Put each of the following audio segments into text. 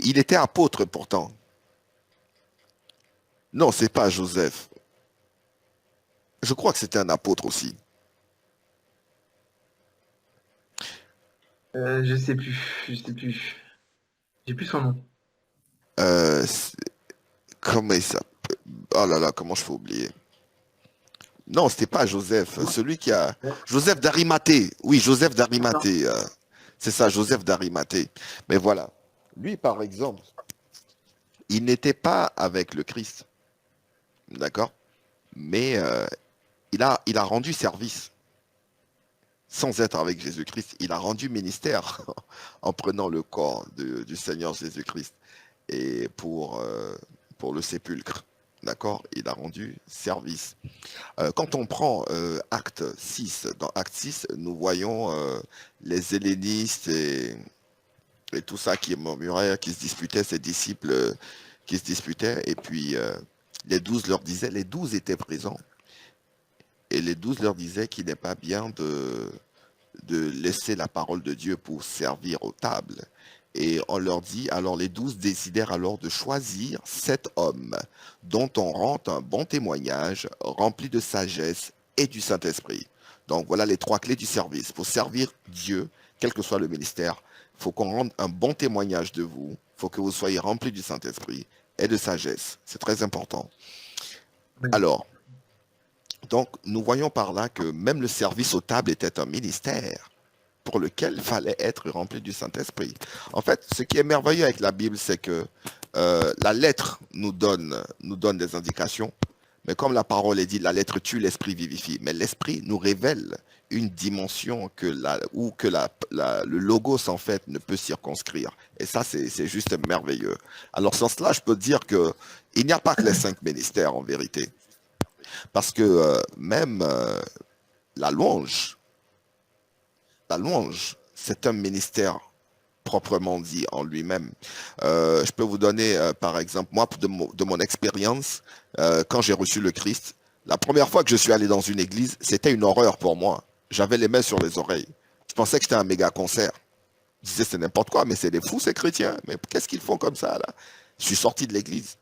il était apôtre pourtant. Non, c'est pas Joseph. Je crois que c'était un apôtre aussi. Je sais plus. Je sais plus. J'ai plus son nom. Euh, c'est- comment il s'appelle? Oh là là, comment je peux oublier? Non, c'était pas Joseph. Celui qui a... Ouais, Joseph d'Arimathée. Oui, Joseph c'est ça. d'Arimathée. C'est ça, Joseph d'Arimathée. Mais voilà. Lui, par exemple, il n'était pas avec le Christ. D'accord? Mais il a rendu service sans être avec Jésus-Christ. Il a rendu ministère en prenant le corps du Seigneur Jésus-Christ et pour le sépulcre. D'accord? Il a rendu service. Quand on prend Acte 6, dans Acte 6, nous voyons les hellénistes et tout ça qui murmuraient, qui se disputaient, ces disciples qui se disputaient, et puis les 12 leur disaient, les 12 étaient présents, et les 12 leur disaient qu'il n'est pas bien de laisser la parole de Dieu pour servir aux tables. Et on leur dit, alors les 12 décidèrent alors de choisir 7 hommes dont on rend un bon témoignage, rempli de sagesse et du Saint-Esprit. Donc voilà les 3 clés du service. Pour servir Dieu, quel que soit le ministère, il faut qu'on rende un bon témoignage de vous, il faut que vous soyez remplis du Saint-Esprit et de sagesse. C'est très important. Oui. Alors, donc nous voyons par là que même le service aux tables était un ministère pour lequel il fallait être rempli du Saint-Esprit. En fait, ce qui est merveilleux avec la Bible, c'est que la lettre nous donne des indications, mais comme la parole est dit, la lettre tue, l'esprit vivifie. Mais l'esprit nous révèle une dimension où le logos, en fait, ne peut circonscrire. Et ça, c'est juste merveilleux. Alors, sans cela, je peux dire que il n'y a pas que les 5 ministères, en vérité. Parce que même la louange, la louange, c'est un ministère proprement dit en lui-même. Je peux vous donner, par exemple, moi, de mon expérience, quand j'ai reçu le Christ, la première fois que je suis allé dans une église, c'était une horreur pour moi. J'avais les mains sur les oreilles. Je pensais que c'était un méga concert. Je disais, c'est n'importe quoi, mais c'est des fous, ces chrétiens. Mais qu'est-ce qu'ils font comme ça, là? Je suis sorti de l'église.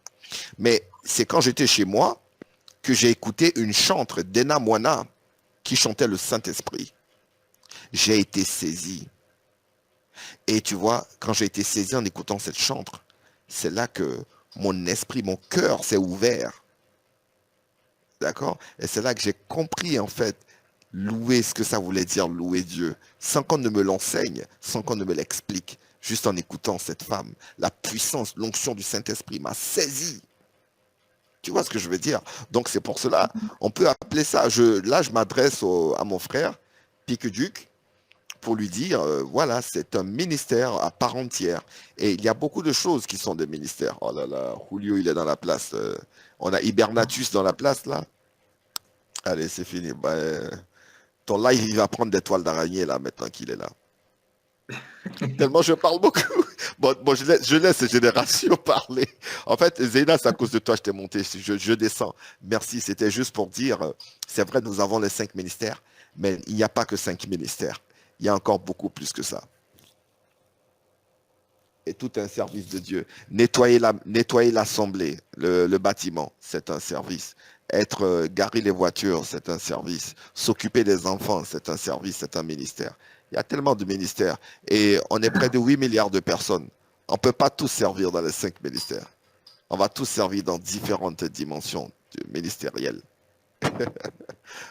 Mais c'est quand j'étais chez moi que j'ai écouté une chantre, Dena Moana, qui chantait le Saint-Esprit. J'ai été saisi. Et tu vois, quand j'ai été saisi en écoutant cette chantre, c'est là que mon esprit, mon cœur s'est ouvert. D'accord? Et c'est là que j'ai compris, en fait, louer ce que ça voulait dire, louer Dieu, sans qu'on ne me l'enseigne, sans qu'on ne me l'explique, juste en écoutant cette femme. La puissance, l'onction du Saint-Esprit m'a saisi. Tu vois ce que je veux dire? Donc c'est pour cela, on peut appeler ça, là je m'adresse à mon frère, Pique-Duc, pour lui dire, voilà, c'est un ministère à part entière. Et il y a beaucoup de choses qui sont des ministères. Oh là là, Julio, il est dans la place. On a Hibernatus dans la place, là. Allez, c'est fini. Bah, ton live, il va prendre des toiles d'araignée, là, maintenant qu'il est là. Tellement je parle beaucoup. Bon, je laisse ces générations parler. En fait, Zéna, c'est à cause de toi, je t'ai monté. Je descends. Merci. C'était juste pour dire, c'est vrai, nous avons les 5 ministères, mais il n'y a pas que 5 ministères. Il y a encore beaucoup plus que ça. Et tout un service de Dieu. Nettoyer l'assemblée, le bâtiment, c'est un service. Garer les voitures, c'est un service. S'occuper des enfants, c'est un service, c'est un ministère. Il y a tellement de ministères. Et on est près de 8 milliards de personnes. On ne peut pas tous servir dans les 5 ministères. On va tous servir dans différentes dimensions ministérielles.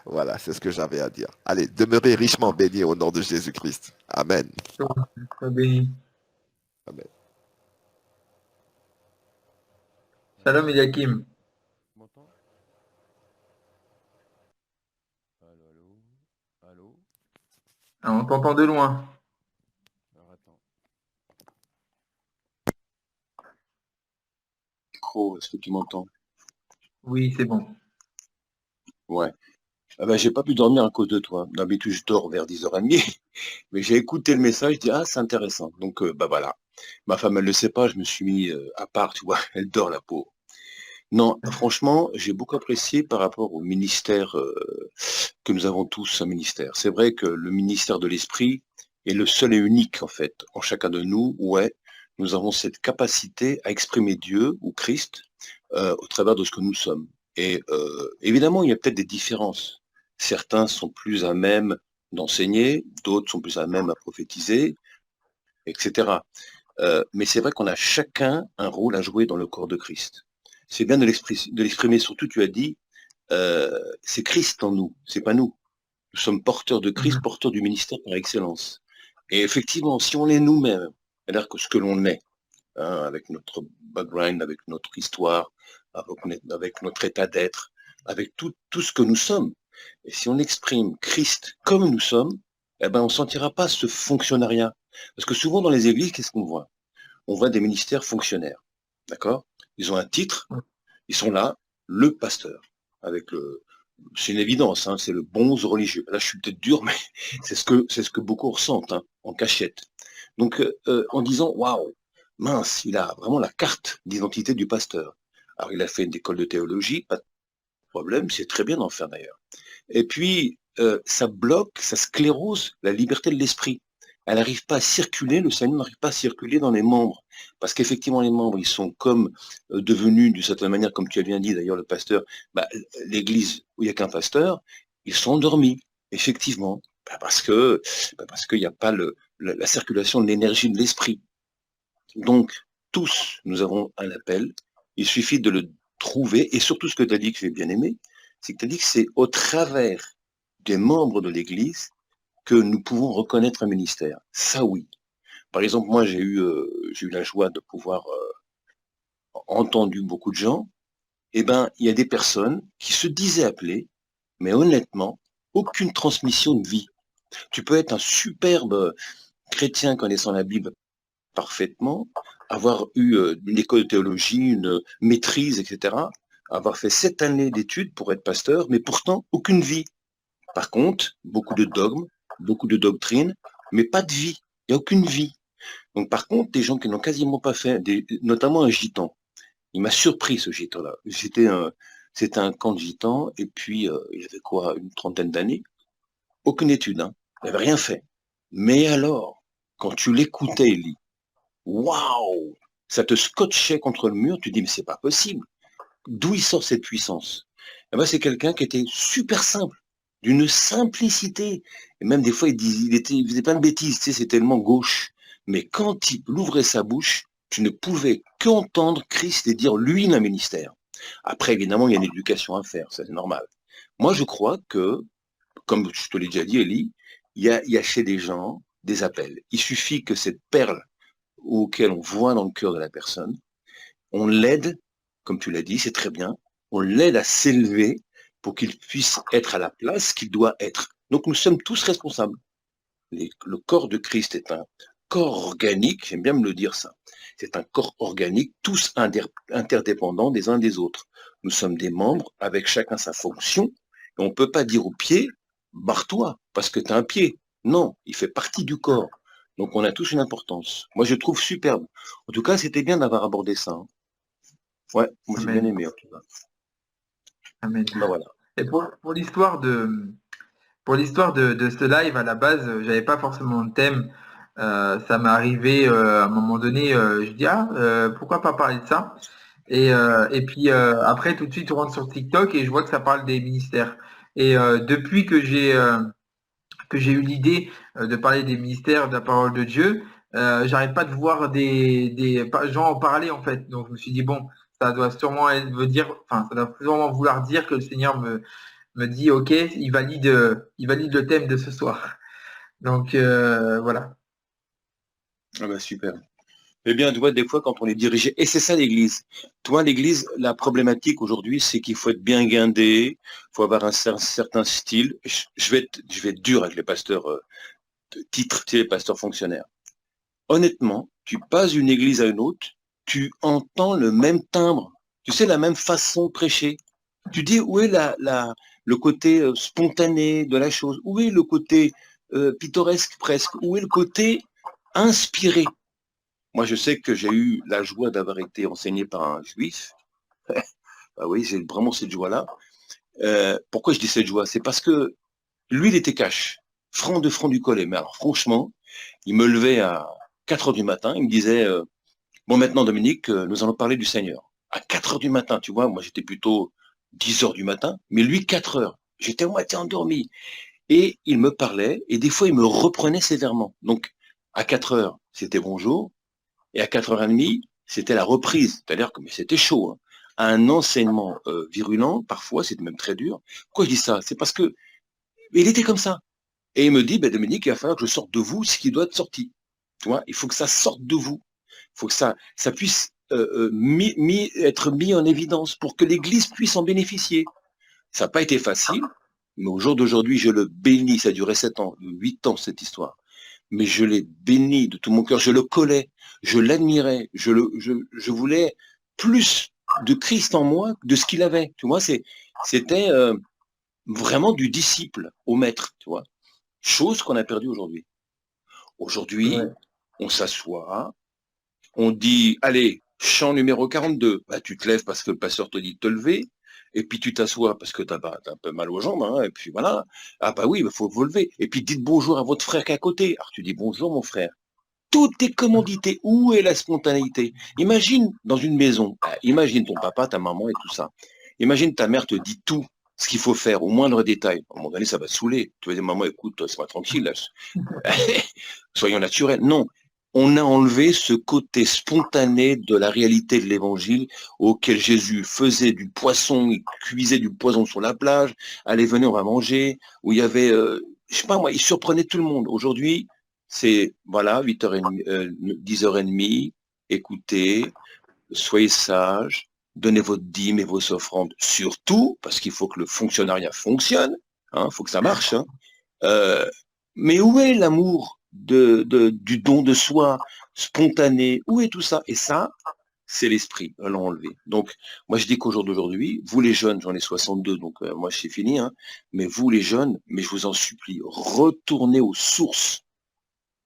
Voilà, c'est ce que j'avais à dire. Allez, demeurez richement bénis au nom de Jésus-Christ. Amen. Sois béni. Amen. Shalom Eliakim. Tu m'entends? Allô, allô, allô. Ah, on t'entend de loin. Alors attends. Micro, est-ce que tu m'entends? Oui, c'est bon. Ouais. Ah ben, j'ai pas pu dormir à cause de toi. D'habitude, je dors vers 10h30, mais j'ai écouté le message, je dis, ah, c'est intéressant. Donc, bah voilà. Ma femme, elle le sait pas, je me suis mis à part, tu vois, elle dort, la peau. Non, franchement, j'ai beaucoup apprécié par rapport au ministère que nous avons tous un ministère. C'est vrai que le ministère de l'esprit est le seul et unique, en fait, en chacun de nous, ouais. nous avons cette capacité à exprimer Dieu ou Christ au travers de ce que nous sommes. Et évidemment, il y a peut-être des différences. Certains sont plus à même d'enseigner, d'autres sont plus à même à prophétiser, etc. Mais c'est vrai qu'on a chacun un rôle à jouer dans le corps de Christ. C'est bien de l'exprimer, surtout tu as dit, c'est Christ en nous, c'est pas nous. Nous sommes porteurs de Christ, Mhm. porteurs du ministère par excellence. Et effectivement, si on est nous-mêmes, c'est-à-dire que ce que l'on est, hein, avec notre background, avec notre histoire, avec notre état d'être, avec tout ce que nous sommes, et si on exprime Christ comme nous sommes, eh ben on ne sentira pas ce fonctionnariat. Parce que souvent dans les églises, qu'est-ce qu'on voit? On voit des ministères fonctionnaires, d'accord? Ils ont un titre, ils sont là, le pasteur, avec le... C'est une évidence, hein, c'est le bonze religieux. Là, je suis peut-être dur, mais c'est ce que beaucoup ressentent, hein, en cachette. Donc, en disant, waouh, mince, il a vraiment la carte d'identité du pasteur. Alors, il a fait une école de théologie, pas de problème, c'est très bien d'en faire d'ailleurs. Et puis, ça bloque, ça sclérose la liberté de l'esprit. Elle n'arrive pas à circuler, le Seigneur n'arrive pas à circuler dans les membres. Parce qu'effectivement, les membres, ils sont comme devenus, d'une certaine manière, comme tu as bien dit d'ailleurs, le pasteur, bah, l'église où il n'y a qu'un pasteur, ils sont endormis, effectivement. Parce qu'il n'y a pas la circulation de l'énergie de l'esprit. Donc, tous, nous avons un appel. Il suffit de le trouver. Et surtout, ce que tu as dit que j'ai bien aimé, c'est que tu as dit que c'est au travers des membres de l'Église que nous pouvons reconnaître un ministère. Ça, oui. Par exemple, moi, j'ai eu la joie de pouvoir entendre beaucoup de gens. Eh ben, il y a des personnes qui se disaient appelées, mais honnêtement, aucune transmission de vie. Tu peux être un superbe chrétien connaissant la Bible parfaitement, avoir eu une école de théologie, une maîtrise, etc., avoir fait 7 années d'études pour être pasteur, mais pourtant aucune vie. Par contre, beaucoup de dogmes, beaucoup de doctrines, mais pas de vie. Il n'y a aucune vie. Donc par contre, des gens qui n'ont quasiment pas fait, notamment un gitan. Il m'a surpris ce gitan-là. C'était un camp de gitans, et puis il avait quoi, une trentaine d'années. Aucune étude, hein. Il n'avait rien fait. Mais alors, quand tu l'écoutais, Elie, waouh! Ça te scotchait contre le mur, tu dis, mais c'est pas possible. D'où il sort cette puissance? Eh ben, c'est quelqu'un qui était super simple, d'une simplicité. Et même des fois, il faisait plein de bêtises, tu sais, c'est tellement gauche. Mais quand il ouvrait sa bouche, tu ne pouvais qu'entendre Christ et dire, lui, il a un ministère. Après, évidemment, il y a une éducation à faire, ça c'est normal. Moi, je crois que, comme je te l'ai déjà dit, Elie, il y a chez des gens des appels. Il suffit que cette perle auquel on voit dans le cœur de la personne, on l'aide, comme tu l'as dit, c'est très bien, on l'aide à s'élever pour qu'il puisse être à la place qu'il doit être. Donc nous sommes tous responsables. Le corps de Christ est un corps organique, j'aime bien me le dire ça, c'est un corps organique, tous interdépendants des uns des autres. Nous sommes des membres avec chacun sa fonction, et on ne peut pas dire au pied, barre-toi, parce que tu as un pied. Non, il fait partie du corps. Donc on a tous une importance. Moi je trouve superbe. En tout cas, c'était bien d'avoir abordé ça, hein. Ouais, moi j'ai bien Amen. aimé en tout cas. Amen. Ben voilà. Et pour l'histoire de ce live, à la base, j'avais pas forcément de thème. Ça m'est arrivé à un moment donné, je dis pourquoi pas parler de ça? Et puis après, tout de suite, on rentre sur TikTok et je vois que ça parle des ministères. Et depuis que j'ai eu l'idée de parler des ministères de la parole de Dieu, j'arrête pas de voir des gens en parler en fait. Donc je me suis dit bon, ça doit sûrement ça doit sûrement vouloir dire que le Seigneur me dit ok, il valide le thème de ce soir. Donc voilà. Ah ben super. Eh bien, tu vois, des fois, quand on est dirigé, et c'est ça l'Église. Toi, l'Église, la problématique aujourd'hui, c'est qu'il faut être bien guindé, il faut avoir un certain style. Je vais être dur avec les pasteurs de titre, tu sais, les pasteurs fonctionnaires. Honnêtement, tu passes d'une église à une autre, tu entends le même timbre, tu sais, la même façon de prêcher. Tu dis, où est le côté spontané de la chose? Où est le côté pittoresque presque? Où est le côté inspiré? Moi, je sais que j'ai eu la joie d'avoir été enseigné par un juif. Ah oui, j'ai vraiment cette joie-là. Pourquoi je dis cette joie? C'est parce que lui, il était cash, franc de franc du collet. Mais alors, franchement, il me levait à 4 heures du matin, il me disait, Bon, maintenant, Dominique, nous allons parler du Seigneur. À 4 heures du matin, tu vois, moi j'étais plutôt 10 heures du matin, mais lui 4 heures. J'étais à moitié endormi. Et il me parlait, et des fois il me reprenait sévèrement. Donc, à 4 heures, c'était bonjour, et à 4h30, c'était la reprise. C'est-à-dire que mais c'était chaud. Hein. Un enseignement virulent, parfois, c'était même très dur. Pourquoi je dis ça? C'est parce que il était comme ça. Et il me dit, ben Dominique, il va falloir que je sorte de vous ce qui doit être sorti. Tu vois, il faut que ça sorte de vous. Il faut que ça puisse être mis en évidence pour que l'Église puisse en bénéficier. Ça n'a pas été facile, mais au jour d'aujourd'hui, je le bénis. Ça a duré 7 ans, 8 ans, cette histoire. Mais je l'ai béni de tout mon cœur. Je le collais, je l'admirais, je voulais plus de Christ en moi que de ce qu'il avait. Tu vois, c'était vraiment du disciple au maître, tu vois. Chose qu'on a perdue aujourd'hui. Aujourd'hui, Ouais. on s'assoit, on dit, allez, chant numéro 42, bah, tu te lèves parce que le pasteur te dit de te lever, et puis tu t'assois parce que t'as un peu mal aux jambes, hein, et puis voilà. Ah bah oui, il faut vous lever. Et puis dites bonjour à votre frère qui est à côté. Alors tu dis bonjour mon frère. Tout est commandité. Où est la spontanéité? Imagine dans une maison, imagine ton papa, ta maman et tout ça. Imagine ta mère te dit tout ce qu'il faut faire, au moindre détail. À un moment donné, ça va te saouler. Tu vas dire, maman, écoute, sois tranquille, là. Soyons naturels. Non, on a enlevé ce côté spontané de la réalité de l'évangile auquel Jésus faisait du poisson, il cuisait du poisson sur la plage, allez, venez, on va manger, où il y avait, je sais pas moi, il surprenait tout le monde. Aujourd'hui, c'est, voilà, 8h30, 10h30, écoutez, soyez sages, donnez votre dîme et vos offrandes, surtout, parce qu'il faut que le fonctionnariat fonctionne, il faut que ça marche, hein. Euh, mais où est l'amour du don de soi, spontané? Où est tout ça? Et ça, c'est l'esprit, on l'a enlevé. Donc, moi, je dis qu'au jour d'aujourd'hui, vous les jeunes, j'en ai 62, donc moi, c'est fini, hein, mais vous les jeunes, mais je vous en supplie, retournez aux sources.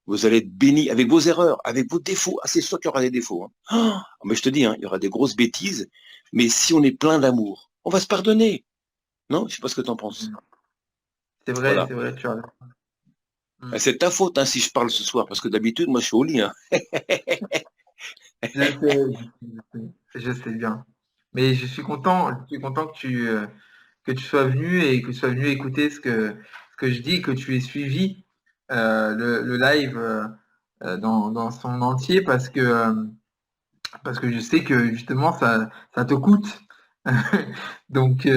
Vous allez être bénis avec vos erreurs, avec vos défauts. Ah, c'est sûr qu'il y aura des défauts. Hein. Oh, mais je te dis, hein, il y aura des grosses bêtises, mais si on est plein d'amour, on va se pardonner. Non? Je sais pas ce que tu en penses. Voilà. C'est vrai, tu as raison. Mm. C'est ta faute hein, si je parle ce soir, parce que d'habitude, moi, je suis au lit. Hein. Je sais, je sais bien. Mais je suis content que tu sois venu et que tu sois venu écouter ce que je dis, que tu aies suivi le live dans son entier parce que je sais que justement ça te coûte. Donc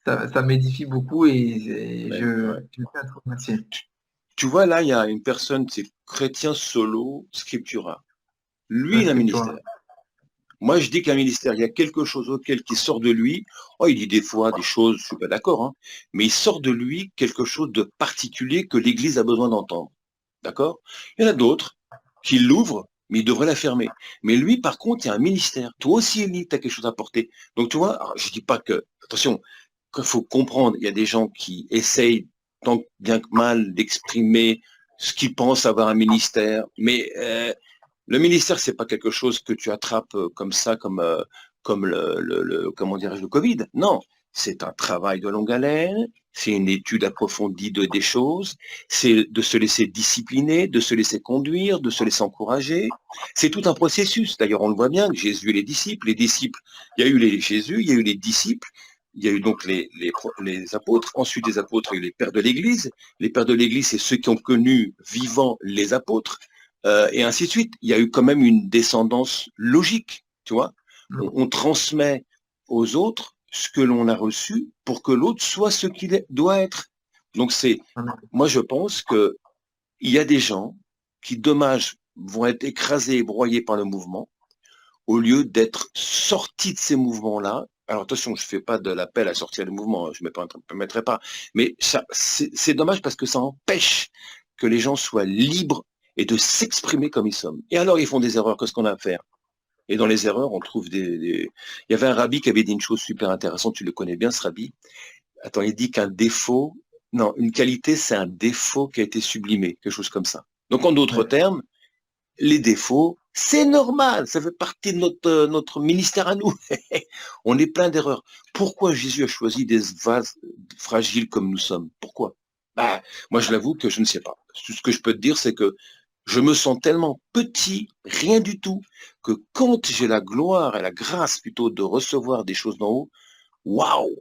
ça m'édifie beaucoup et Ouais, ouais. je tiens à te remercier. Tu vois, là, il y a une personne, c'est Chrétien Solo Scriptura. Lui, La il a un scriptura. ministère. Moi, je dis qu'un ministère, il y a quelque chose auquel qui sort de lui. Oh, il dit des fois des choses, je suis pas d'accord, hein, mais il sort de lui quelque chose de particulier que l'Église a besoin d'entendre. D'accord? Il y en a d'autres qui l'ouvrent, mais il devrait la fermer. Mais lui, par contre, il y a un ministère. Toi aussi, Élie, tu as quelque chose à porter. Donc, tu vois, alors, je dis pas que, attention, qu'il faut comprendre, il y a des gens qui essayent, tant bien que mal, d'exprimer ce qu'ils pensent avoir un ministère, mais le ministère, c'est pas quelque chose que tu attrapes comme ça, comme comment dirais-je, le Covid. Non, c'est un travail de longue haleine, c'est une étude approfondie des choses, c'est de se laisser discipliner, de se laisser conduire, de se laisser encourager. C'est tout un processus. D'ailleurs, on le voit bien, Jésus et les disciples, il y a eu les Jésus, il y a eu les disciples, il y a eu donc les apôtres, ensuite les apôtres, il y a eu les pères de l'Église. Les pères de l'Église, c'est ceux qui ont connu vivant les apôtres. Et ainsi de suite. Il y a eu quand même une descendance logique, tu vois. On transmet aux autres ce que l'on a reçu pour que l'autre soit ce qu'il doit être. Donc moi je pense que il y a des gens qui, dommage, vont être écrasés et broyés par le mouvement, au lieu d'être sortis de ces mouvements-là. Alors attention, je ne fais pas de l'appel à sortir des mouvements, je ne me mettrai pas. Mais c'est dommage parce que ça empêche que les gens soient libres et de s'exprimer comme ils sont. Et alors, ils font des erreurs, qu'est-ce qu'on a à faire? Et dans les erreurs, on trouve Il y avait un rabbi qui avait dit une chose super intéressante, tu le connais bien, ce rabbi. Attends, il dit qu'un défaut, non, une qualité, c'est un défaut qui a été sublimé, quelque chose comme ça. Donc, en d'autres Ouais. termes, les défauts, c'est normal, ça fait partie de notre ministère à nous. On est plein d'erreurs. Pourquoi Jésus a choisi des vases fragiles comme nous sommes? Pourquoi? Bah, moi, je l'avoue que je ne sais pas. Tout ce que je peux te dire, c'est que Je me sens tellement petit, rien du tout, que quand j'ai la gloire et la grâce plutôt de recevoir des choses d'en haut, waouh!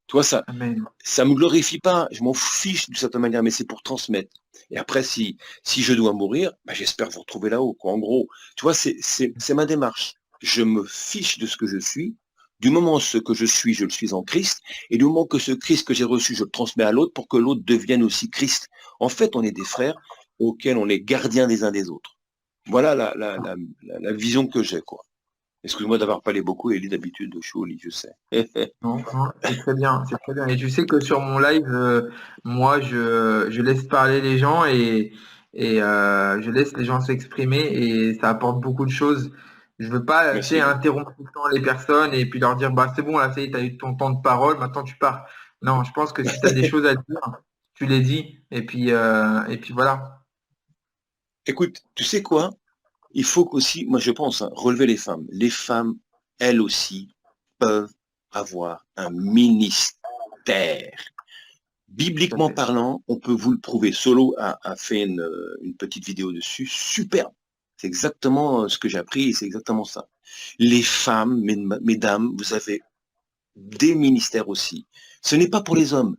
Tu vois, Amen. ça me glorifie pas, je m'en fiche d'une certaine manière, mais c'est pour transmettre. Et après, si je dois mourir, bah, j'espère vous retrouver là-haut, quoi. En gros, tu vois, c'est ma démarche. Je me fiche de ce que je suis. Du moment où ce que je le suis en Christ, et du moment que ce Christ que j'ai reçu, je le transmets à l'autre pour que l'autre devienne aussi Christ. En fait, on est des frères auxquels on est gardiens des uns des autres. Voilà la vision que j'ai, quoi. Excuse-moi d'avoir parlé beaucoup, Elie, d'habitude, je suis au lit, je sais. Non, non, c'est très bien, c'est très bien. Et tu sais que sur mon live, moi, je laisse parler les gens et je laisse les gens s'exprimer et ça apporte beaucoup de choses. Je veux pas, tu sais, Merci. interrompre tout le temps les personnes et puis leur dire, bah c'est bon, là, ça y est, t'as eu ton temps de parole, maintenant tu pars. Non, je pense que si tu as des choses à dire, tu les dis et puis voilà. Écoute, tu sais quoi? Il faut qu'aussi, moi je pense, hein, relever les femmes. Les femmes, elles aussi, peuvent avoir un ministère. Tout à Bibliquement fait. parlant, on peut vous le prouver. Solo a fait une petite vidéo dessus, superbe. C'est exactement ce que j'ai appris et c'est exactement ça. Les femmes, mesdames, vous avez des ministères aussi. Ce n'est pas pour les hommes.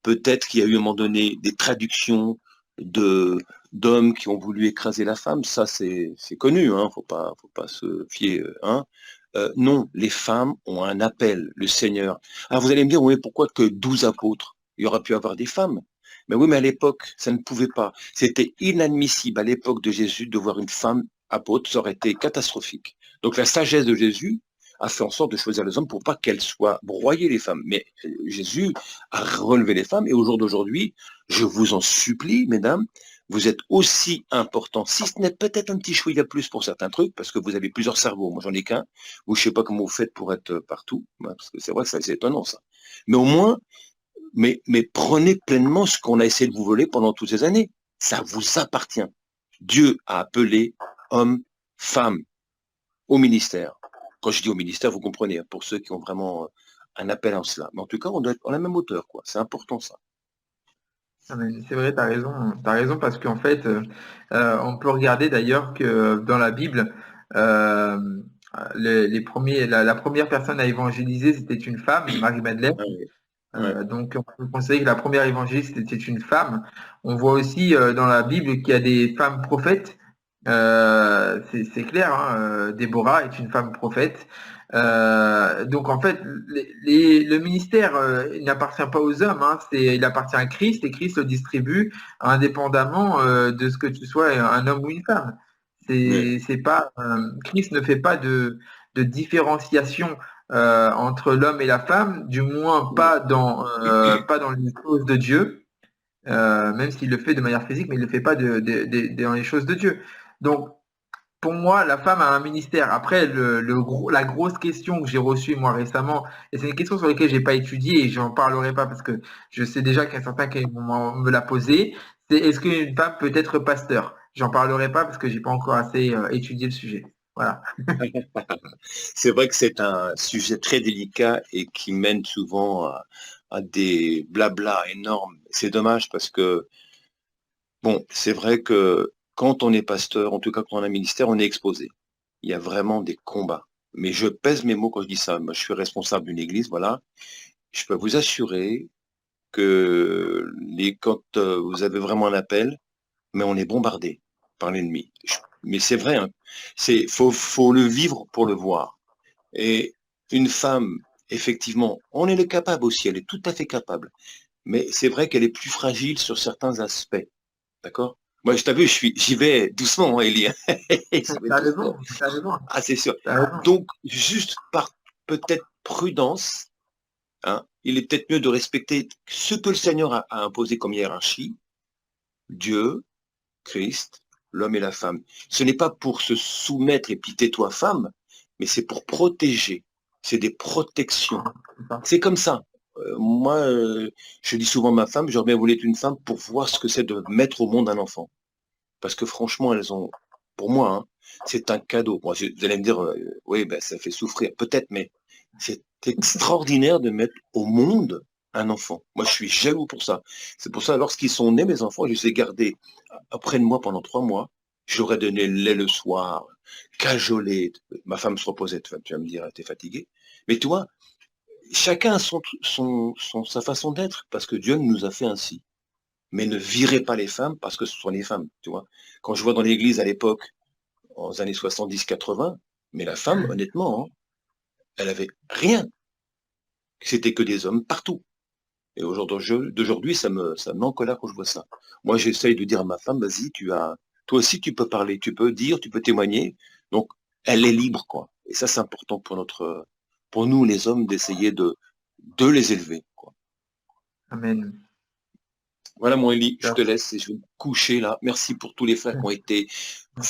Peut-être qu'il y a eu à un moment donné des traductions de d'hommes qui ont voulu écraser la femme, ça c'est connu, hein, faut pas se fier, hein. Non, les femmes ont un appel, le Seigneur. Alors vous allez me dire, oui, pourquoi que 12 apôtres? Il y aurait pu avoir des femmes. Mais oui, mais à l'époque, ça ne pouvait pas. C'était inadmissible à l'époque de Jésus de voir une femme apôtre, ça aurait été catastrophique. Donc la sagesse de Jésus a fait en sorte de choisir les hommes pour pas qu'elles soient broyées, les femmes. Mais Jésus a relevé les femmes et au jour d'aujourd'hui, je vous en supplie, mesdames, vous êtes aussi importants, si ce n'est peut-être un petit chouïa plus pour certains trucs, parce que vous avez plusieurs cerveaux, moi j'en ai qu'un, ou je sais pas comment vous faites pour être partout, parce que c'est vrai que c'est étonnant ça. Mais au moins, mais prenez pleinement ce qu'on a essayé de vous voler pendant toutes ces années. Ça vous appartient. Dieu a appelé hommes, femmes au ministère. Quand je dis au ministère, vous comprenez, hein, pour ceux qui ont vraiment un appel en cela. Mais en tout cas, on doit être à la même hauteur, quoi. C'est important ça. Ah, mais c'est vrai, tu as raison parce qu'en fait, on peut regarder d'ailleurs que dans la Bible, euh, les premiers, la première personne à évangéliser, c'était une femme, Marie-Madeleine. Ah oui. Ouais. Donc, on peut considérer que la première évangéliste était une femme. On voit aussi dans la Bible qu'il y a des femmes prophètes. C'est clair, hein, Déborah est une femme prophète. Donc, en fait, le ministère il n'appartient pas aux hommes, hein, il appartient à Christ et Christ le distribue indépendamment de ce que tu sois un homme ou une femme. Ouais. C'est pas, Christ ne fait pas de différenciation entre l'homme et la femme, du moins pas dans les choses de Dieu, même s'il le fait de manière physique, mais il ne le fait pas dans les choses de Dieu. Donc, pour moi, la femme a un ministère. Après, la grosse question que j'ai reçue moi récemment, et c'est une question sur laquelle j'ai pas étudié et j'en parlerai pas parce que je sais déjà qu'il y a certains qui vont me la poser, c'est est-ce qu'une femme peut être pasteur? J'en parlerai pas parce que j'ai pas encore assez étudié le sujet. Voilà. C'est vrai que c'est un sujet très délicat et qui mène souvent à des blablas énormes. C'est dommage parce que, bon, c'est vrai que quand on est pasteur, en tout cas quand on a un ministère, on est exposé. Il y a vraiment des combats. Mais je pèse mes mots quand je dis ça. Moi, je suis responsable d'une église, voilà. Je peux vous assurer que quand vous avez vraiment un appel, mais on est bombardé par l'ennemi. Mais c'est vrai, hein. Faut le vivre pour le voir. Et une femme, effectivement, on est capable aussi, elle est tout à fait capable. Mais c'est vrai qu'elle est plus fragile sur certains aspects. D'accord? Moi, je t'ai vu, j'y vais doucement, hein, Elie, hein. J'y vais T'as doucement. raison, t'as raison, Ah, c'est sûr. t'as raison. Donc, juste par peut-être prudence, hein, il est peut-être mieux de respecter ce que le Seigneur a imposé comme hiérarchie, Dieu, Christ, l'homme et la femme. Ce n'est pas pour se soumettre et puis tais-toi femme, mais c'est pour protéger. C'est des protections. C'est ça. C'est comme ça. Moi, je dis souvent à ma femme, j'aurais bien voulu être une femme pour voir ce que c'est de mettre au monde un enfant. Parce que franchement, elles ont, pour moi, hein, c'est un cadeau. Moi, vous allez me dire, oui, ben, ça fait souffrir. Peut-être, mais c'est extraordinaire de mettre au monde un enfant. Moi, je suis jaloux pour ça. C'est pour ça, lorsqu'ils sont nés, mes enfants, je les ai gardés auprès de moi pendant 3 mois. Je leur ai donné le lait le soir, cajolé. Ma femme se reposait, tu vas me dire, t'es fatigué. Mais tu vois, chacun a sa façon d'être, parce que Dieu nous a fait ainsi. Mais ne virez pas les femmes parce que ce sont les femmes, tu vois. Quand je vois dans l'église à l'époque, aux années 70-80, mais la femme, honnêtement, hein, elle avait rien. C'était que des hommes partout. Et d'aujourd'hui, ça me met en colère quand je vois ça. Moi, j'essaye de dire à ma femme, vas-y, toi aussi, tu peux parler, tu peux dire, tu peux témoigner. Donc, elle est libre, quoi. Et ça, c'est important pour nous, les hommes, d'essayer de les élever, quoi. Amen. Voilà, mon Élie, je te laisse et je vais me coucher, là. Merci pour tous les frères qui ont été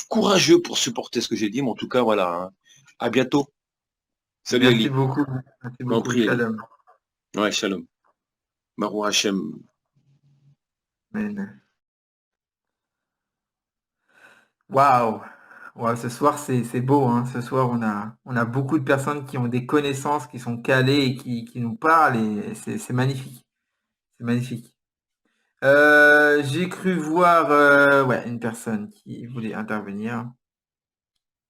courageux pour supporter ce que j'ai dit, mais en tout cas, voilà, hein. À bientôt. Salut, Merci Élie. beaucoup. Merci M'en beaucoup. prie, Élie. Shalom. Ouais, shalom. Marou Hachem. Amen. Waouh! Ouais, ce soir, c'est beau, hein. Ce soir, on a beaucoup de personnes qui ont des connaissances, qui sont calées et qui nous parlent et c'est magnifique. C'est magnifique. J'ai cru voir ouais, une personne qui voulait intervenir.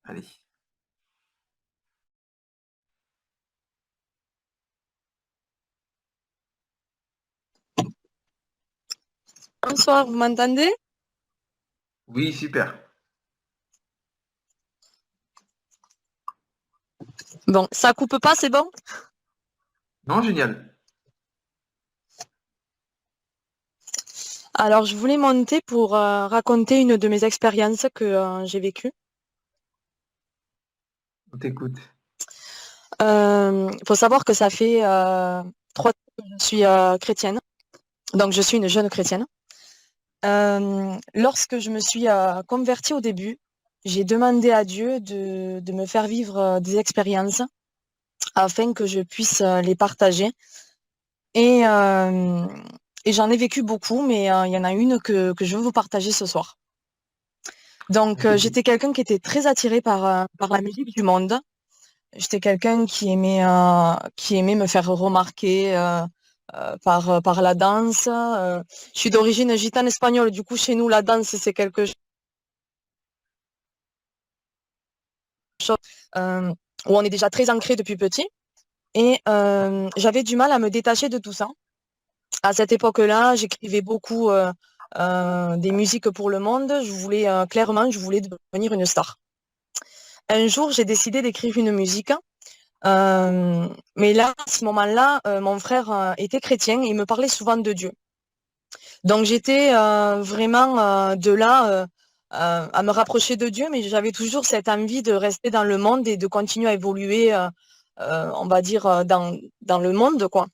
Allez. Bonsoir, vous m'entendez? Oui, super. Bon, ça coupe pas, c'est bon? Non, génial. Alors, je voulais monter pour raconter une de mes expériences que j'ai vécues. On t'écoute. Faut savoir que ça fait 3 ans que je suis chrétienne, donc je suis une jeune chrétienne. Lorsque je me suis convertie au début, j'ai demandé à Dieu de me faire vivre des expériences afin que je puisse les partager. Et j'en ai vécu beaucoup, mais il y en a une que je veux vous partager ce soir. Donc, j'étais quelqu'un qui était très attiré par la musique du monde. J'étais quelqu'un qui aimait me faire remarquer par la danse. Je suis d'origine gitane espagnole, du coup, chez nous, la danse, c'est quelque chose où on est déjà très ancré depuis petit. Et j'avais du mal à me détacher de tout ça. À cette époque-là, j'écrivais beaucoup des musiques pour le monde. Clairement, je voulais devenir une star. Un jour, j'ai décidé d'écrire une musique. Mais là, à ce moment-là, mon frère était chrétien et il me parlait souvent de Dieu. Donc, j'étais vraiment de là à me rapprocher de Dieu, mais j'avais toujours cette envie de rester dans le monde et de continuer à évoluer, on va dire, dans le monde, quoi.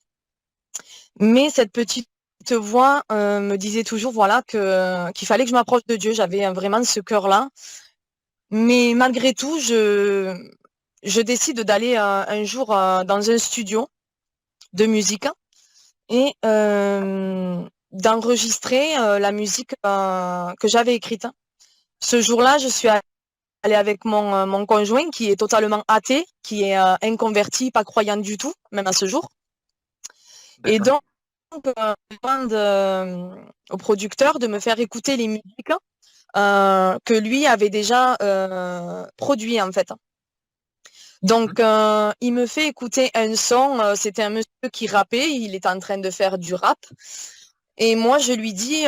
Mais cette petite voix me disait toujours, voilà, qu'il fallait que je m'approche de Dieu. J'avais vraiment ce cœur-là. Mais malgré tout, je décide d'aller un jour dans un studio de musique et d'enregistrer la musique que j'avais écrite. Ce jour-là, je suis allée avec mon conjoint qui est totalement athée, qui est inconverti, pas croyant du tout, même à ce jour. Et donc, je demande au producteur de me faire écouter les musiques que lui avait déjà produit en fait. Donc, il me fait écouter un son, c'était un monsieur qui rappait, il était en train de faire du rap. Et moi, je lui dis,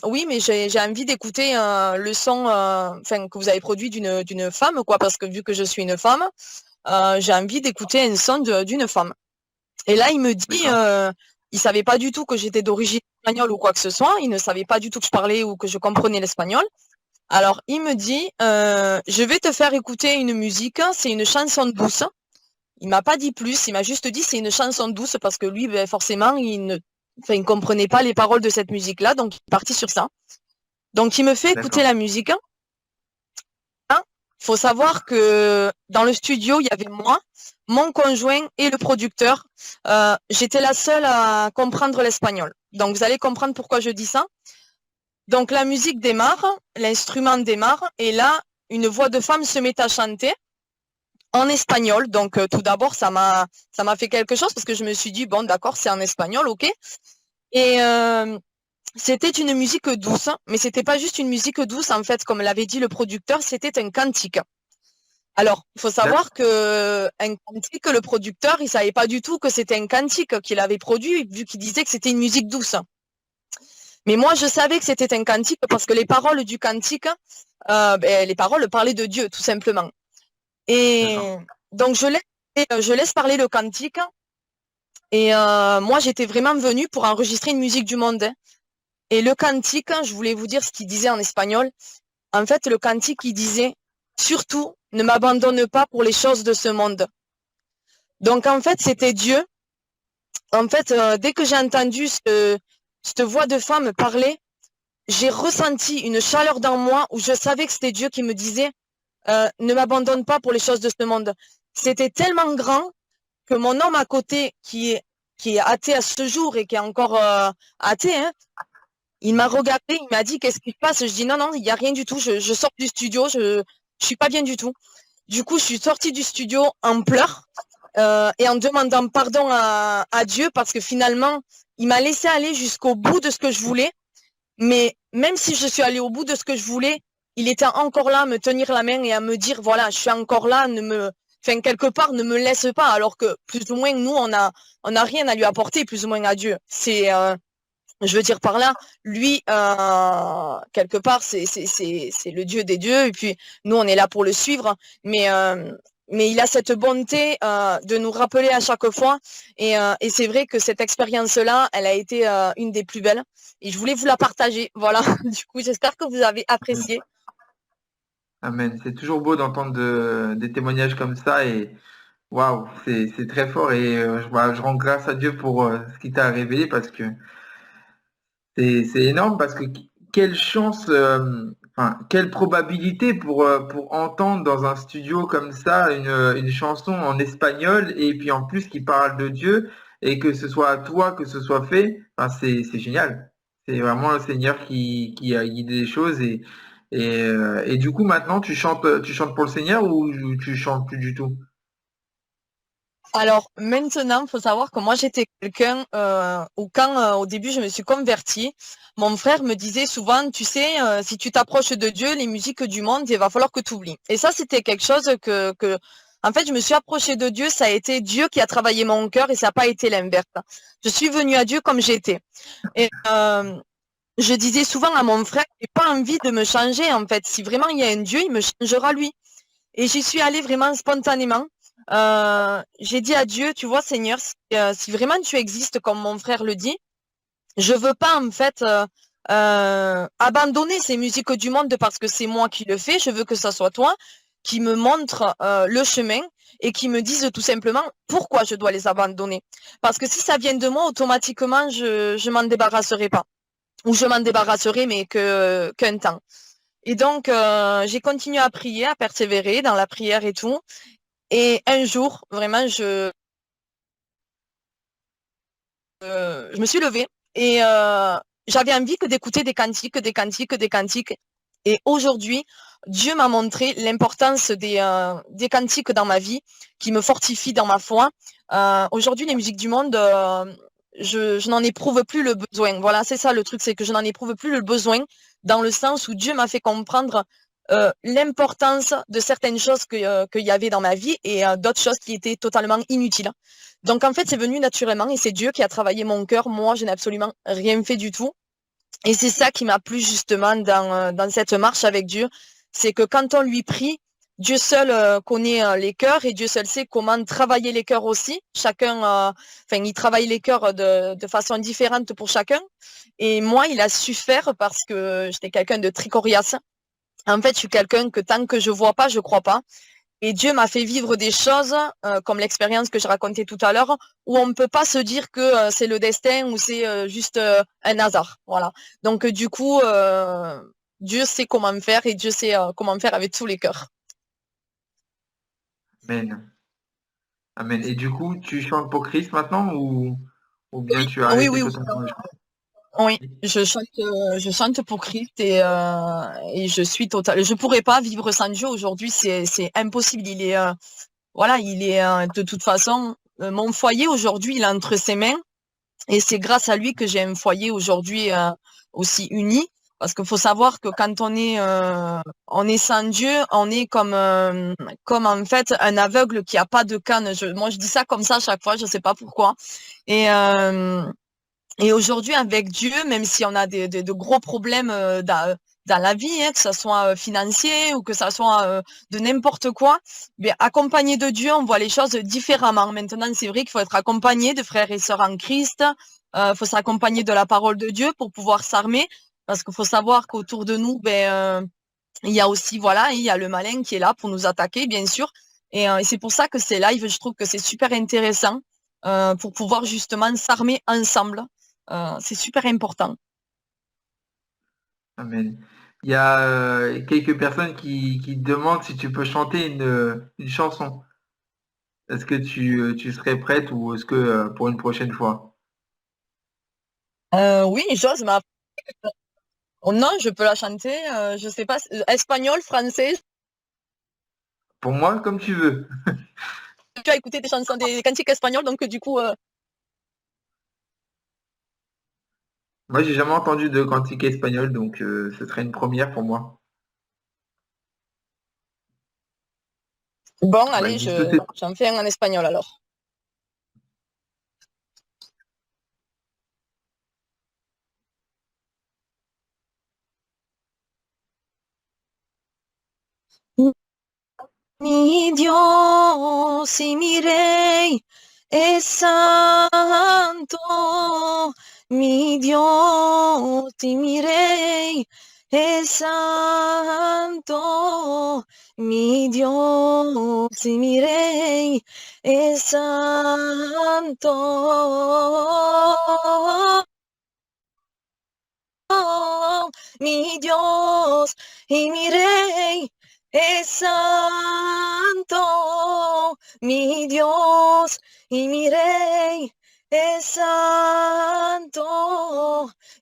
oui, mais j'ai envie d'écouter le son que vous avez produit d'une femme, quoi, parce que vu que je suis une femme, j'ai envie d'écouter un son d'une femme. Et là, il me dit, il savait pas du tout que j'étais d'origine espagnole ou quoi que ce soit, il ne savait pas du tout que je parlais ou que je comprenais l'espagnol. Alors, il me dit, je vais te faire écouter une musique, c'est une chanson douce. Il m'a pas dit plus, il m'a juste dit c'est une chanson douce parce que lui, ben, forcément, il ne comprenait pas les paroles de cette musique-là, donc il est parti sur ça. Donc, il me fait écouter la musique. Il faut savoir que dans le studio, il y avait moi, mon conjoint et le producteur. J'étais la seule à comprendre l'espagnol. Donc, vous allez comprendre pourquoi je dis ça. Donc, la musique démarre, l'instrument démarre, et là, une voix de femme se met à chanter en espagnol. Donc, tout d'abord, ça m'a fait quelque chose parce que je me suis dit, bon, d'accord, c'est en espagnol, ok. Et c'était une musique douce, mais c'était pas juste une musique douce, en fait, comme l'avait dit le producteur, c'était un cantique. Alors, il faut savoir que un cantique, le producteur, il savait pas du tout que c'était un cantique qu'il avait produit, vu qu'il disait que c'était une musique douce. Mais moi, je savais que c'était un cantique parce que les paroles du cantique, les paroles parlaient de Dieu, tout simplement. Et donc, je laisse parler le cantique. Et moi, j'étais vraiment venue pour enregistrer une musique du monde. Et le cantique, je voulais vous dire ce qu'il disait en espagnol. En fait, le cantique, il disait « Surtout, ne m'abandonne pas pour les choses de ce monde ». Donc, en fait, c'était Dieu. En fait, dès que j'ai entendu cette voix de femme parler, j'ai ressenti une chaleur dans moi où je savais que c'était Dieu qui me disait ne m'abandonne pas pour les choses de ce monde. C'était tellement grand que mon homme à côté, qui est athée à ce jour et qui est encore athée, hein, il m'a regardé, il m'a dit qu'est-ce qui se passe. Je dis non, il n'y a rien du tout. Je sors du studio, je suis pas bien du tout. Du coup, je suis sortie du studio en pleurs et en demandant pardon à Dieu parce que finalement, il m'a laissé aller jusqu'au bout de ce que je voulais. Mais même si je suis allée au bout de ce que je voulais, il était encore là à me tenir la main et à me dire voilà, je suis encore là, quelque part, ne me laisse pas. Alors que plus ou moins, nous, on a rien à lui apporter, plus ou moins à Dieu. Je veux dire par là, lui, quelque part, c'est le Dieu des dieux, et puis nous, on est là pour le suivre, mais il a cette bonté de nous rappeler à chaque fois, et c'est vrai que cette expérience-là, elle a été une des plus belles, et je voulais vous la partager, voilà. Du coup, j'espère que vous avez apprécié. Amen. C'est toujours beau d'entendre des témoignages comme ça, et waouh, c'est très fort, et je rends grâce à Dieu pour ce qu'il t'a révélé, parce que c'est énorme, parce que quelle chance, quelle probabilité pour entendre dans un studio comme ça une chanson en espagnol, et puis en plus qui parle de Dieu, et que ce soit à toi que ce soit fait, c'est génial. C'est vraiment le Seigneur qui a guidé les choses, et du coup maintenant tu chantes pour le Seigneur, ou tu chantes plus du tout? Alors maintenant, il faut savoir que moi j'étais quelqu'un où quand au début je me suis convertie, mon frère me disait souvent, tu sais, si tu t'approches de Dieu, les musiques du monde, il va falloir que tu oublies. Et ça, c'était quelque chose que en fait, je me suis approchée de Dieu, ça a été Dieu qui a travaillé mon cœur et ça n'a pas été l'inverse. Je suis venue à Dieu comme j'étais. Et je disais souvent à mon frère, j'ai pas envie de me changer en fait. Si vraiment il y a un Dieu, il me changera lui. Et j'y suis allée vraiment spontanément. J'ai dit à Dieu, tu vois, Seigneur, si vraiment tu existes comme mon frère le dit, je veux pas en fait abandonner ces musiques du monde parce que c'est moi qui le fais. Je veux que ça soit toi qui me montre le chemin et qui me dise tout simplement pourquoi je dois les abandonner. Parce que si ça vient de moi, automatiquement, je m'en débarrasserai pas. Ou je m'en débarrasserai, mais qu'un temps. Et donc, j'ai continué à prier, à persévérer dans la prière et tout. Et un jour, vraiment, je me suis levée et j'avais envie que d'écouter des cantiques, des cantiques, des cantiques. Et aujourd'hui, Dieu m'a montré l'importance des cantiques dans ma vie, qui me fortifient dans ma foi. Aujourd'hui, les musiques du monde, je n'en éprouve plus le besoin. Voilà, c'est ça le truc, c'est que je n'en éprouve plus le besoin, dans le sens où Dieu m'a fait comprendre l'importance de certaines choses qu'il y avait dans ma vie et d'autres choses qui étaient totalement inutiles. Donc en fait, c'est venu naturellement et c'est Dieu qui a travaillé mon cœur. Moi, je n'ai absolument rien fait du tout. Et c'est ça qui m'a plu justement dans cette marche avec Dieu. C'est que quand on lui prie, Dieu seul connaît les cœurs et Dieu seul sait comment travailler les cœurs aussi. Chacun, il travaille les cœurs de façon différente pour chacun. Et moi, il a su faire parce que j'étais quelqu'un de très coriace. En fait, je suis quelqu'un que tant que je vois pas, je crois pas. Et Dieu m'a fait vivre des choses, comme l'expérience que je racontais tout à l'heure, où on ne peut pas se dire que c'est le destin ou c'est juste un hasard. Voilà. Donc du coup, Dieu sait comment faire et Dieu sait comment faire avec tous les cœurs. Amen. Amen. Et du coup, tu chantes pour Christ maintenant, ou bien tu as Oui, arrêté oui, totalement? oui. Je chante pour Christ et je suis total. Je pourrais pas vivre sans Dieu aujourd'hui, c'est impossible. Il est de toute façon mon foyer aujourd'hui, il est entre ses mains Et c'est grâce à lui que j'ai un foyer aujourd'hui aussi uni. Parce qu'il faut savoir que quand on est sans Dieu, on est comme en fait un aveugle qui a pas de canne. Moi, je dis ça comme ça à chaque fois, je sais pas pourquoi. Et aujourd'hui, avec Dieu, même si on a de gros problèmes dans la vie, hein, que ce soit financier ou que ça soit de n'importe quoi, mais accompagné de Dieu, on voit les choses différemment. Maintenant, c'est vrai qu'il faut être accompagné de frères et sœurs en Christ. Faut s'accompagner de la parole de Dieu pour pouvoir s'armer, parce qu'il faut savoir qu'autour de nous, il y a aussi, voilà, il y a le malin qui est là pour nous attaquer, bien sûr. Et c'est pour ça que ces lives, je trouve que c'est super intéressant pour pouvoir justement s'armer ensemble. C'est super important. Amen. Il y a quelques personnes qui te demandent si tu peux chanter une chanson. Est-ce que tu serais prête ou est-ce que pour une prochaine fois? Oui, j'ose, mais oh non, je peux la chanter. Je sais pas, espagnol, français. Pour moi, comme tu veux. Tu as écouté des chansons, des cantiques espagnols, donc du coup, Moi, j'ai jamais entendu de cantique espagnol, donc ce serait une première pour moi. bon, Bah, allez, dis tout est... j'en fais un en espagnol alors. Mi Dios y mi Rey es santo, mi Dios y mi Rey es santo, mi Dios y mi Rey es santo. Mi Dios y mi Rey es santo, mi Dios y mi Rey es santo,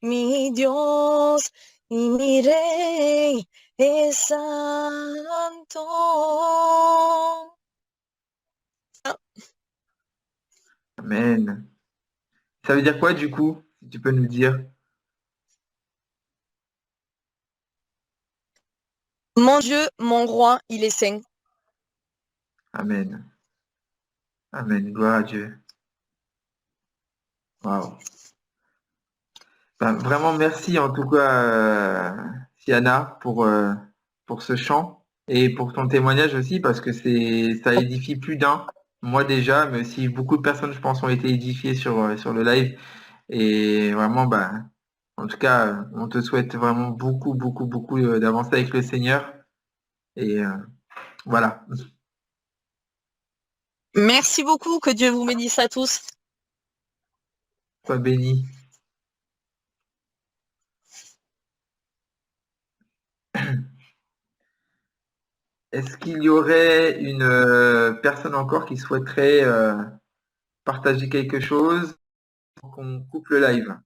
mi Dios y mi Rey es santo. Amen. Ça veut dire quoi du coup, si tu peux nous dire? Mon Dieu, mon roi, il est saint. Amen. Amen. Gloire à Dieu. Waouh. Ben, vraiment merci en tout cas, Siana, pour ce chant et pour ton témoignage aussi, parce que ça édifie plus d'un. Moi déjà, mais aussi beaucoup de personnes, je pense, ont été édifiées sur le live. Et vraiment, ben, en tout cas, on te souhaite vraiment beaucoup, beaucoup, beaucoup d'avancer avec le Seigneur. Et voilà. Merci beaucoup, que Dieu vous bénisse à tous. Sois béni. Est-ce qu'il y aurait une personne encore qui souhaiterait partager quelque chose pour qu'on coupe le live?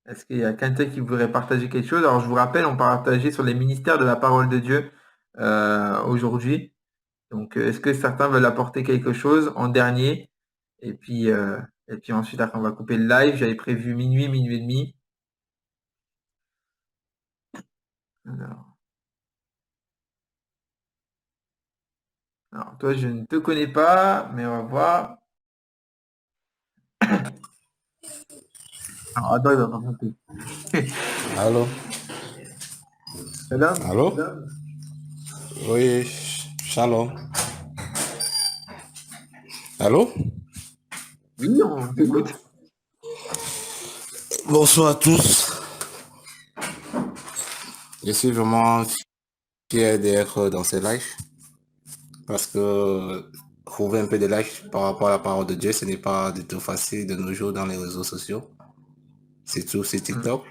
Est-ce qu'il y a quelqu'un qui voudrait partager quelque chose? Alors, je vous rappelle, on partageait sur les ministères de la parole de Dieu aujourd'hui. Donc, est-ce que certains veulent apporter quelque chose en dernier? Et puis ensuite, après, on va couper le live. J'avais prévu minuit, minuit et demi. Alors, toi, je ne te connais pas, mais on va voir. Alors, attends, il va pas monter. Allô? Salam? Allô? Oui, shalom. Allô? Oui, on t'écoute. Bonsoir à tous. Je suis vraiment fier d'être dans ces lives parce que trouver un peu de lives par rapport à la parole de Dieu, ce n'est pas du tout facile de nos jours dans les réseaux sociaux, surtout sur TikTok.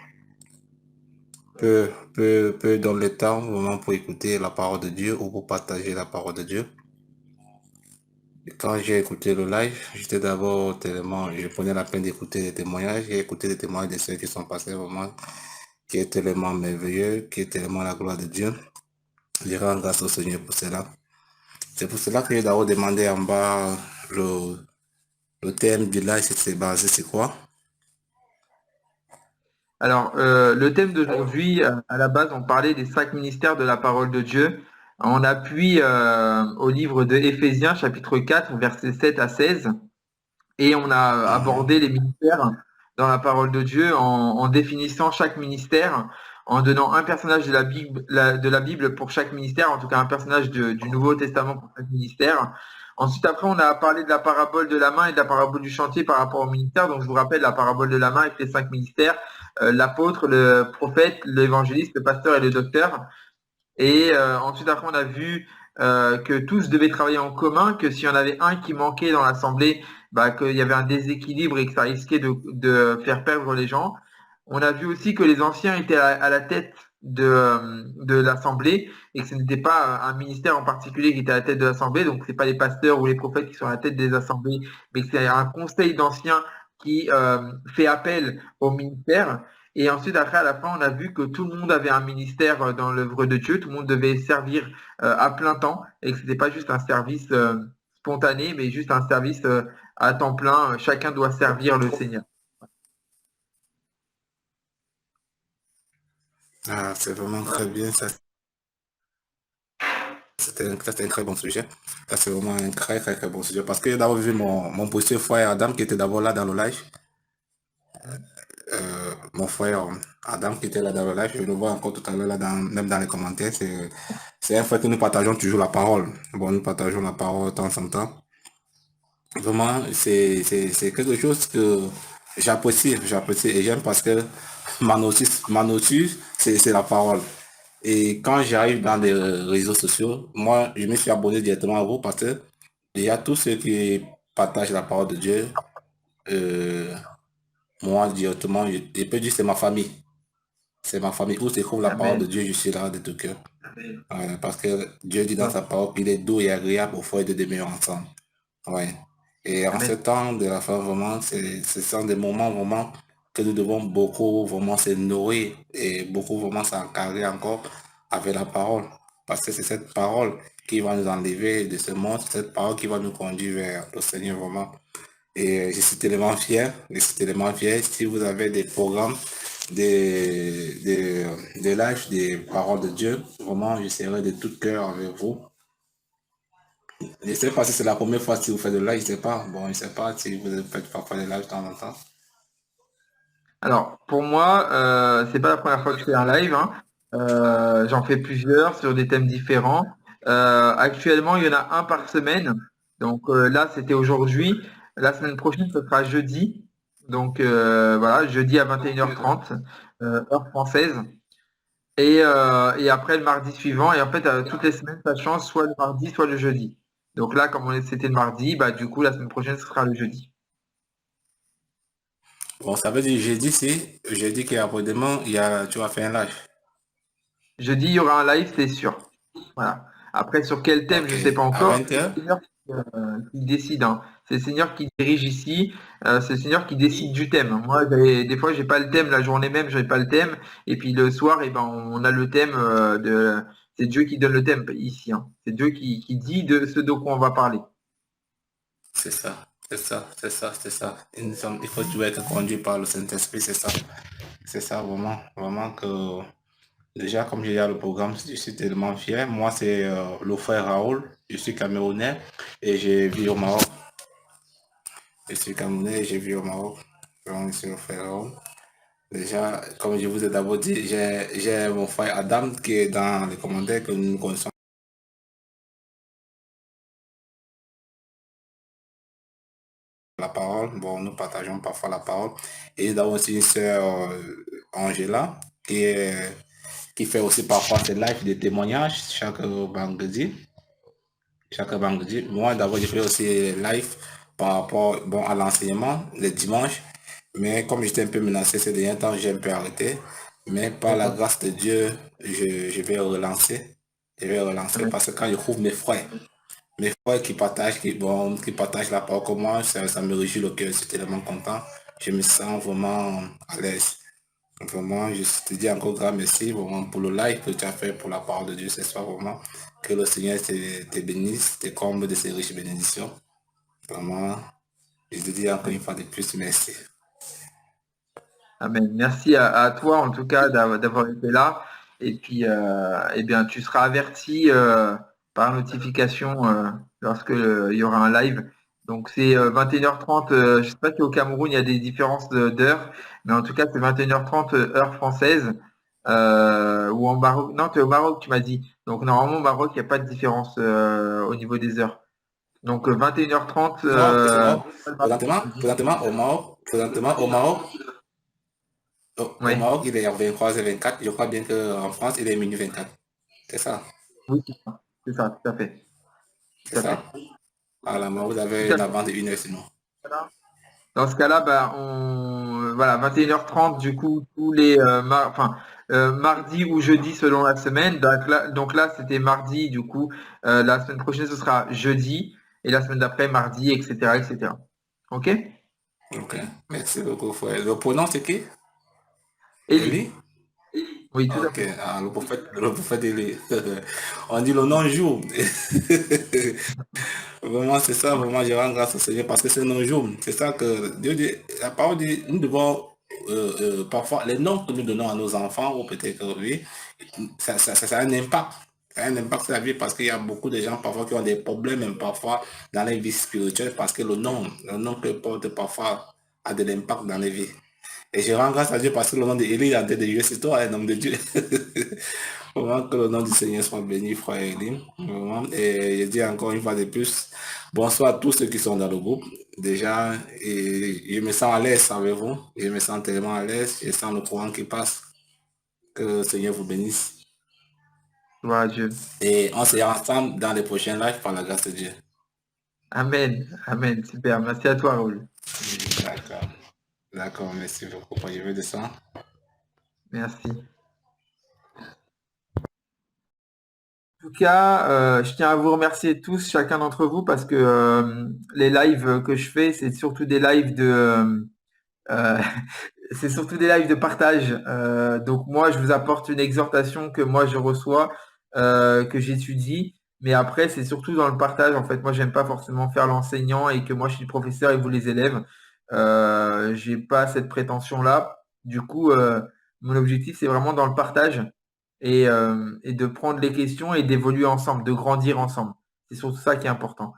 Peu dans le temps vraiment pour écouter la parole de Dieu ou pour partager la parole de Dieu. Et quand j'ai écouté le live, j'étais d'abord tellement, je prenais la peine d'écouter les témoignages. J'ai écouté les témoignages de ceux qui sont passés vraiment, qui est tellement merveilleux, qui est tellement la gloire de Dieu. Je rends grâce au Seigneur pour cela. C'est pour cela que j'ai d'abord demandé en bas le thème du live, c'est basé, c'est quoi? Alors, le thème d'aujourd'hui, à la base, on parlait des 5 ministères de la parole de Dieu. On appuie au livre de Éphésiens, chapitre 4, versets 7 à 16. Et on a abordé les ministères dans la parole de Dieu en définissant chaque ministère, en donnant un personnage de la Bible pour chaque ministère, en tout cas un personnage du Nouveau Testament pour chaque ministère. Ensuite, après, on a parlé de la parabole de la main et de la parabole du chantier par rapport au ministère. Donc, je vous rappelle la parabole de la main avec les 5 ministères, l'apôtre, le prophète, l'évangéliste, le pasteur et le docteur. Et ensuite, après, on a vu que tous devaient travailler en commun, que s'il y en avait un qui manquait dans l'assemblée, bah, qu'il y avait un déséquilibre et que ça risquait de faire perdre les gens. On a vu aussi que les anciens étaient à la tête de l'assemblée et que ce n'était pas un ministère en particulier qui était à la tête de l'assemblée, donc c'est pas les pasteurs ou les prophètes qui sont à la tête des assemblées, mais que c'est un conseil d'anciens qui fait appel au ministère. Et ensuite, après, à la fin, on a vu que tout le monde avait un ministère dans l'œuvre de Dieu, tout le monde devait servir à plein temps et que ce n'était pas juste un service spontané, mais juste un service à temps plein. Chacun doit servir le Seigneur. Ah, c'est vraiment très bien, ça. C'était un très bon sujet. Ça, c'est vraiment un très, très, très bon sujet. Parce que j'ai d'abord vu mon petit frère Adam qui était d'abord là dans le live. Mon frère Adam qui était là dans le live, je le vois encore tout à l'heure là, même dans les commentaires. C'est un frère que nous partageons toujours la parole. Bon, nous partageons la parole de temps en temps. Vraiment, c'est quelque chose que j'apprécie et j'aime parce que ma notice, c'est la parole. Et quand j'arrive dans les réseaux sociaux, moi, je me suis abonné directement à vous parce que il y a tous ceux qui partagent la parole de Dieu. euh, Moi, directement, je peux dire c'est ma famille. C'est ma famille où se trouve la parole de Amen. Dieu, je suis là de tout cœur. Parce que Dieu dit dans sa parole qu'il est doux et agréable au foyer de demeurer ensemble. Ouais. Et en ce Amen. temps de la fin, vraiment, ce sont des moments vraiment que nous devons beaucoup vraiment se nourrir et beaucoup vraiment s'encadrer encore avec la parole. Parce que c'est cette parole qui va nous enlever de ce monde, c'est cette parole qui va nous conduire vers le Seigneur vraiment. Et je suis tellement fier. Si vous avez des programmes, des lives, des paroles de Dieu, vraiment, je serai de tout cœur avec vous. Je ne sais pas si c'est la première fois que vous faites de live, je sais pas. Bon, je ne sais pas si vous faites parfois des lives de temps en temps. Alors, pour moi, c'est pas la première fois que je fais un live, hein. J'en fais plusieurs sur des thèmes différents. Actuellement, il y en a un par semaine. Donc là, c'était aujourd'hui. La semaine prochaine, ce sera jeudi. Donc voilà, jeudi à 21h30, heure française. Et après le mardi suivant. Et en fait, toutes les semaines, ça change, soit le mardi, soit le jeudi. Donc là, comme c'était le mardi, bah du coup, la semaine prochaine, ce sera le jeudi. Bon, ça veut dire jeudi qu'après-demain, tu vas faire un live. Jeudi, il y aura un live, c'est sûr. Voilà. Après, sur quel thème, Ok. je ne sais pas À encore. C'est le 20h? Seigneur qui décide, hein. C'est le Seigneur qui dirige ici. C'est le Seigneur qui décide du thème. Moi, des fois, j'ai pas le thème. La journée même, j'ai pas le thème. Et puis le soir, eh ben, on a le thème C'est Dieu qui donne le thème ici, hein. C'est Dieu qui dit de ce dont on va parler. C'est ça. C'est ça, c'est ça, c'est ça. Il faut toujours être conduit par le Saint-Esprit, c'est ça. C'est ça, vraiment, vraiment que déjà, comme j'ai le programme, je suis tellement fier. Moi, c'est le frère Raoul. Je suis camerounais et j'ai vis au Maroc. Je suis camerounais et j'ai vis au Maroc. Donc, je suis le frère Raoul. Déjà, comme je vous ai d'abord dit, j'ai mon frère Adam qui est dans les commentaires que nous connaissons la parole. Bon, nous partageons parfois la parole. Et d'abord aussi une sœur Angela qui fait aussi parfois ses lives de témoignages chaque vendredi. Chaque vendredi. Moi, d'abord, je fais aussi live par rapport bon, à l'enseignement les dimanches. Mais comme j'étais un peu menacé ces derniers temps, j'ai un peu arrêté. Mais par la D'accord. grâce de Dieu, je vais relancer. Je vais relancer Amen. parce que quand je trouve mes frères qui partagent, qui partagent la parole comme moi, ça me réjouit le cœur. Je suis tellement content. Je me sens vraiment à l'aise. Vraiment, je te dis encore grand merci vraiment pour le live que tu as fait pour la parole de Dieu ce soir. Vraiment, que le Seigneur te bénisse, te comble de ses riches bénédictions. Vraiment, je te dis encore une fois de plus merci. Amen. Merci à toi en tout cas d'avoir été là. Et puis, eh bien, tu seras averti par notification lorsque il y aura un live. Donc c'est 21h30. Je ne sais pas si au Cameroun il y a des différences d'heure, mais en tout cas c'est 21h30 heure française. Ou en Maroc. Non, tu es au Maroc, tu m'as dit. Donc normalement au Maroc, il n'y a pas de différence au niveau des heures. Donc 21h30. Non, présentement au Ouais. Maroc, il est à 23h24. Je crois bien qu'en France, il est minuit 24. C'est ça, Oui, c'est ça, tout à fait. c'est Tout à ça. fait. À la Maroc, vous Tout avez à une fait. avance de 1 heure sinon. Dans ce cas-là, bah, voilà, 21h30, du coup, tous les mardi ou jeudi selon la semaine. Donc là, c'était mardi, du coup, la semaine prochaine, ce sera jeudi, et la semaine d'après, mardi, etc., etc. OK? Ok, merci beaucoup, frère. Le pronom, c'est qui? Élie. Eli? Oui, tout à Ok, fait. le prophète Eli. On dit le nom jour. Vraiment, c'est ça, vraiment, je rends grâce au Seigneur parce que c'est nos jours. C'est ça que Dieu dit, la parole dit, nous devons, parfois, les noms que nous donnons à nos enfants, ou peut-être que oui, ça a un impact. Ça a un impact sur la vie parce qu'il y a beaucoup de gens parfois qui ont des problèmes, même parfois dans les vies spirituelles, parce que le nom que porte parfois a de l'impact dans les vies. Et je rends grâce à Dieu parce que le nom d'Élie est en train de jouer sur toi, un homme de Dieu. Vraiment que le nom du Seigneur soit béni, frère Elie. Vraiment. Et je dis encore une fois de plus, bonsoir à tous ceux qui sont dans le groupe. Déjà, et je me sens à l'aise avec vous. Je me sens tellement à l'aise. Je sens le courant qui passe. Que le Seigneur vous bénisse. Gloire à Dieu. Et on se verra ensemble dans les prochains lives par la grâce de Dieu. Amen. Amen. Super. Merci à toi, Raoul. D'accord. D'accord, merci beaucoup. Je vais descendre. Merci. En tout cas, je tiens à vous remercier tous, chacun d'entre vous, parce que les lives que je fais, c'est surtout des lives euh, c'est surtout des lives de partage. Donc moi, je vous apporte une exhortation que moi je reçois, que j'étudie, mais après, c'est surtout dans le partage. En fait, moi, j'aime pas forcément faire l'enseignant et que moi je suis le professeur et vous les élèves. J'ai pas cette prétention-là. Du coup, mon objectif, c'est vraiment dans le partage et de prendre les questions et d'évoluer ensemble, de grandir ensemble. C'est surtout ça qui est important.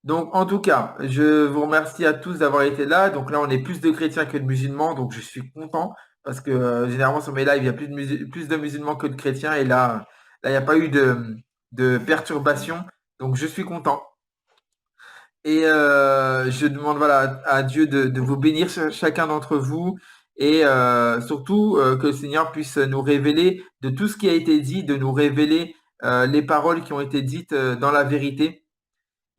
Donc, en tout cas, je vous remercie à tous d'avoir été là. Donc là, on est plus de chrétiens que de musulmans, donc je suis content parce que généralement sur mes lives, il y a plus de musulmans que de chrétiens et là, il n'y a pas eu de perturbation. Donc, je suis content. Et je demande voilà, à Dieu de vous bénir chacun d'entre vous et surtout que le Seigneur puisse nous révéler de tout ce qui a été dit, de nous révéler les paroles qui ont été dites dans la vérité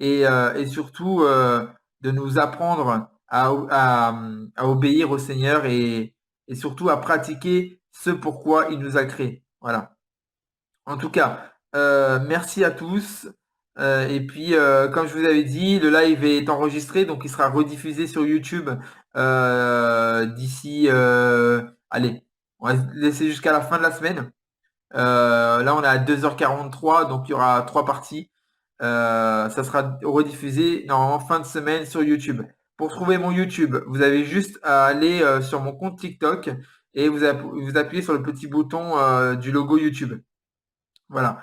et surtout de nous apprendre à obéir au Seigneur et surtout à pratiquer ce pourquoi il nous a créés. Voilà. En tout cas, merci à tous. Et puis, comme je vous avais dit, le live est enregistré, donc il sera rediffusé sur YouTube d'ici, allez, on va laisser jusqu'à la fin de la semaine. Là, on est à 2h43, donc il y aura 3 parties. Ça sera rediffusé en fin de semaine sur YouTube. Pour trouver mon YouTube, vous avez juste à aller sur mon compte TikTok et vous appuyez sur le petit bouton du logo YouTube. Voilà.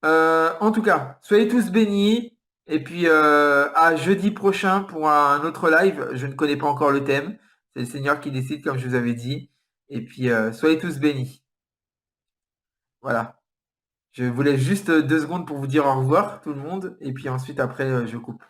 En tout cas, soyez tous bénis. Et puis à jeudi prochain pour un autre live. Je ne connais pas encore le thème. C'est le Seigneur qui décide, comme je vous avais dit. Et puis soyez tous bénis. Voilà. Je vous laisse juste 2 secondes pour vous dire au revoir, tout le monde. Et puis ensuite, après, je coupe.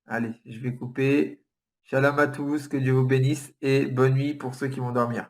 Allez, je vais couper. Shalom à tous, que Dieu vous bénisse et bonne nuit pour ceux qui vont dormir.